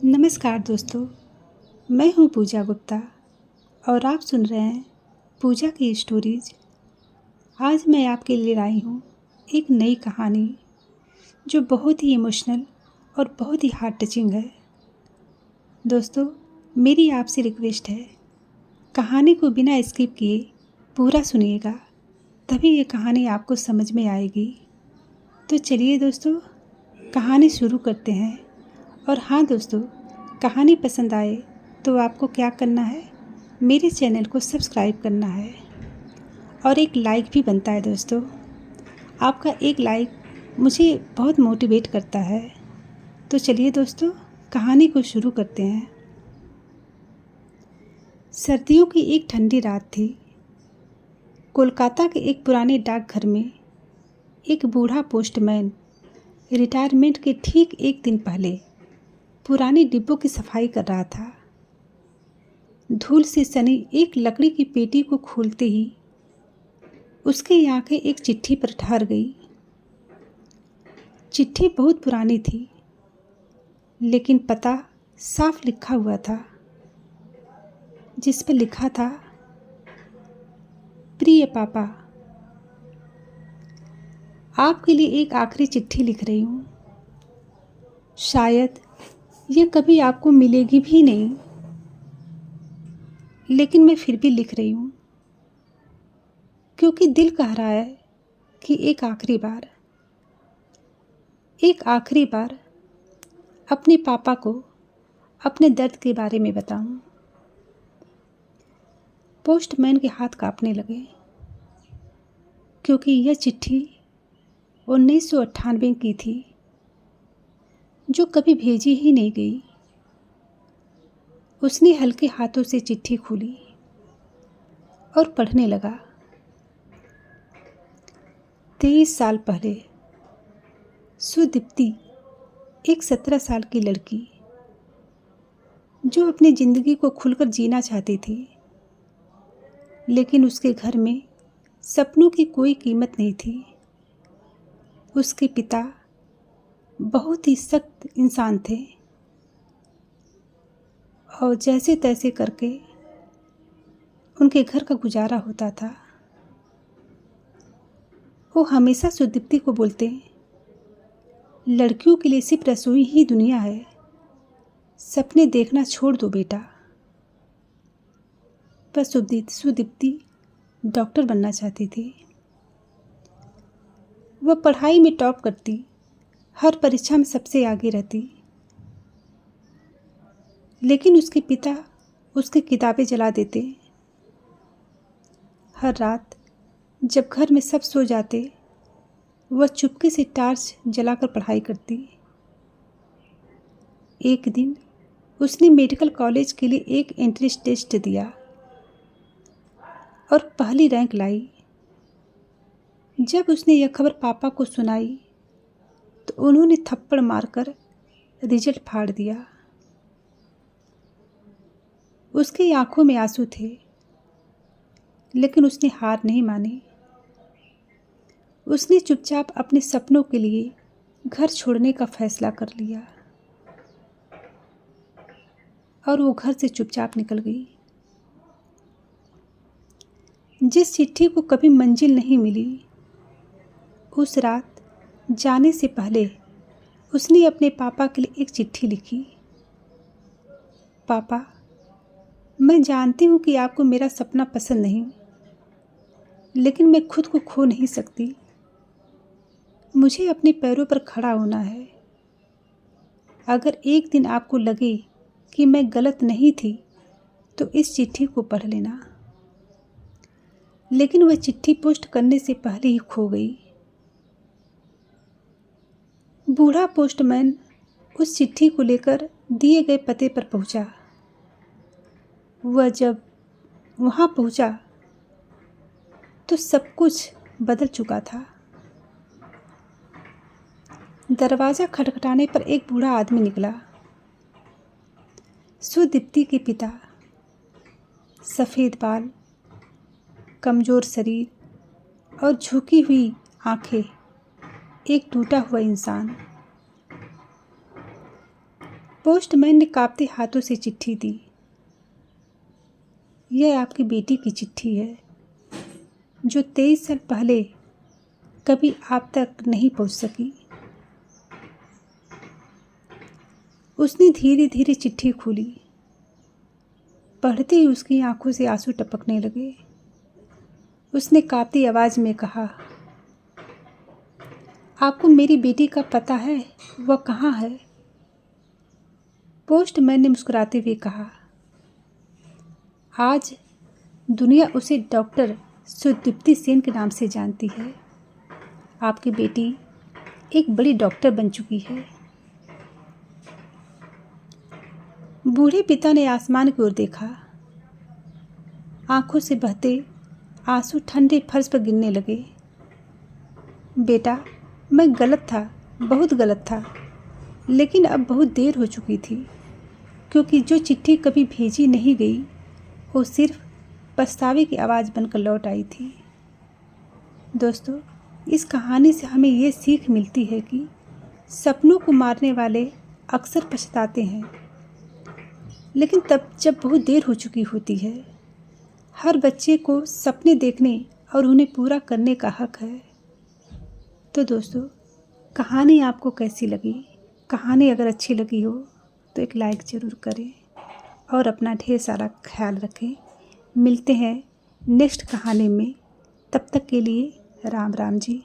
नमस्कार दोस्तों, मैं हूँ पूजा गुप्ता और आप सुन रहे हैं पूजा की स्टोरीज। आज मैं आपके लिए लाई हूँ एक नई कहानी जो बहुत ही इमोशनल और बहुत ही हार्ट टचिंग है। दोस्तों, मेरी आपसे रिक्वेस्ट है, कहानी को बिना स्किप किए पूरा सुनिएगा, तभी ये कहानी आपको समझ में आएगी। तो चलिए दोस्तों, कहानी शुरू करते हैं। और हाँ दोस्तों, कहानी पसंद आए तो आपको क्या करना है, मेरे चैनल को सब्सक्राइब करना है और एक लाइक भी बनता है। दोस्तों, आपका एक लाइक मुझे बहुत मोटिवेट करता है। तो चलिए दोस्तों, कहानी को शुरू करते हैं। सर्दियों की एक ठंडी रात थी। कोलकाता के एक पुराने डाकघर में एक बूढ़ा पोस्टमैन रिटायरमेंट के ठीक एक दिन पहले पुराने डिब्बों की सफाई कर रहा था। धूल से सनी एक लकड़ी की पेटी को खोलते ही उसकी आंखें एक चिट्ठी पर ठहर गई। चिट्ठी बहुत पुरानी थी, लेकिन पता साफ लिखा हुआ था, जिस पर लिखा था, प्रिय पापा, आपके लिए एक आखिरी चिट्ठी लिख रही हूँ। शायद यह कभी आपको मिलेगी भी नहीं, लेकिन मैं फिर भी लिख रही हूँ, क्योंकि दिल कह रहा है कि एक आखिरी बार अपने पापा को अपने दर्द के बारे में बताऊं। पोस्टमैन के हाथ कांपने लगे, क्योंकि यह चिट्ठी 1998 की थी, जो कभी भेजी ही नहीं गई। उसने हल्के हाथों से चिट्ठी खोली और पढ़ने लगा। 23 साल पहले सुदीप्ति, एक 17 साल की लड़की जो अपनी ज़िंदगी को खुलकर जीना चाहती थी, लेकिन उसके घर में सपनों की कोई कीमत नहीं थी। उसके पिता बहुत ही सख्त इंसान थे और जैसे तैसे करके उनके घर का गुजारा होता था। वो हमेशा सुदीप्ति को बोलते, लड़कियों के लिए सिर्फ रसोई ही दुनिया है, सपने देखना छोड़ दो बेटा। पर सुदीप्ति डॉक्टर बनना चाहती थी। वह पढ़ाई में टॉप करती, हर परीक्षा में सबसे आगे रहती, लेकिन उसके पिता उसकी किताबें जला देते। हर रात जब घर में सब सो जाते, वह चुपके से टार्च जलाकर पढ़ाई करती। एक दिन उसने मेडिकल कॉलेज के लिए एक एंट्रेंस टेस्ट दिया और पहली रैंक लाई। जब उसने यह खबर पापा को सुनाई तो उन्होंने थप्पड़ मारकर रिजल्ट फाड़ दिया। उसकी आंखों में आंसू थे, लेकिन उसने हार नहीं मानी। उसने चुपचाप अपने सपनों के लिए घर छोड़ने का फैसला कर लिया और वो घर से चुपचाप निकल गई। जिस चिट्ठी को कभी मंजिल नहीं मिली, उस रात जाने से पहले उसने अपने पापा के लिए एक चिट्ठी लिखी। पापा, मैं जानती हूँ कि आपको मेरा सपना पसंद नहीं, लेकिन मैं खुद को खो नहीं सकती। मुझे अपने पैरों पर खड़ा होना है। अगर एक दिन आपको लगे कि मैं गलत नहीं थी, तो इस चिट्ठी को पढ़ लेना। लेकिन वह चिट्ठी पोस्ट करने से पहले ही खो गई। बूढ़ा पोस्टमैन उस चिट्ठी को लेकर दिए गए पते पर पहुंचा। वह जब वहां पहुंचा तो सब कुछ बदल चुका था। दरवाज़ा खटखटाने पर एक बूढ़ा आदमी निकला। सुदीप्ति के पिता, सफ़ेद बाल, कमज़ोर शरीर और झुकी हुई आंखें, एक टूटा हुआ इंसान। पोस्टमैन ने कांपते हाथों से चिट्ठी दी। यह आपकी बेटी की चिट्ठी है, जो 23 साल पहले कभी आप तक नहीं पहुंच सकी। उसने धीरे धीरे चिट्ठी खोली। पढ़ते ही उसकी आंखों से आंसू टपकने लगे। उसने कांपती आवाज़ में कहा, आपको मेरी बेटी का पता है? वह कहाँ है? पोस्टमैन ने मुस्कुराते हुए कहा, आज दुनिया उसे डॉक्टर सुदीप्ति सेन के नाम से जानती है। आपकी बेटी एक बड़ी डॉक्टर बन चुकी है। बूढ़े पिता ने आसमान की ओर देखा। आंखों से बहते आंसू ठंडे फर्श पर गिरने लगे। बेटा, मैं गलत था, बहुत गलत था, लेकिन अब बहुत देर हो चुकी थी, क्योंकि जो चिट्ठी कभी भेजी नहीं गई वो सिर्फ पछतावे की आवाज़ बनकर लौट आई थी। दोस्तों, इस कहानी से हमें ये सीख मिलती है कि सपनों को मारने वाले अक्सर पछताते हैं, लेकिन तब जब बहुत देर हो चुकी होती है। हर बच्चे को सपने देखने और उन्हें पूरा करने का हक है। तो दोस्तों, कहानी आपको कैसी लगी? कहानी अगर अच्छी लगी हो तो एक लाइक ज़रूर करें और अपना ढेर सारा ख्याल रखें। मिलते हैं नेक्स्ट कहानी में। तब तक के लिए राम राम जी।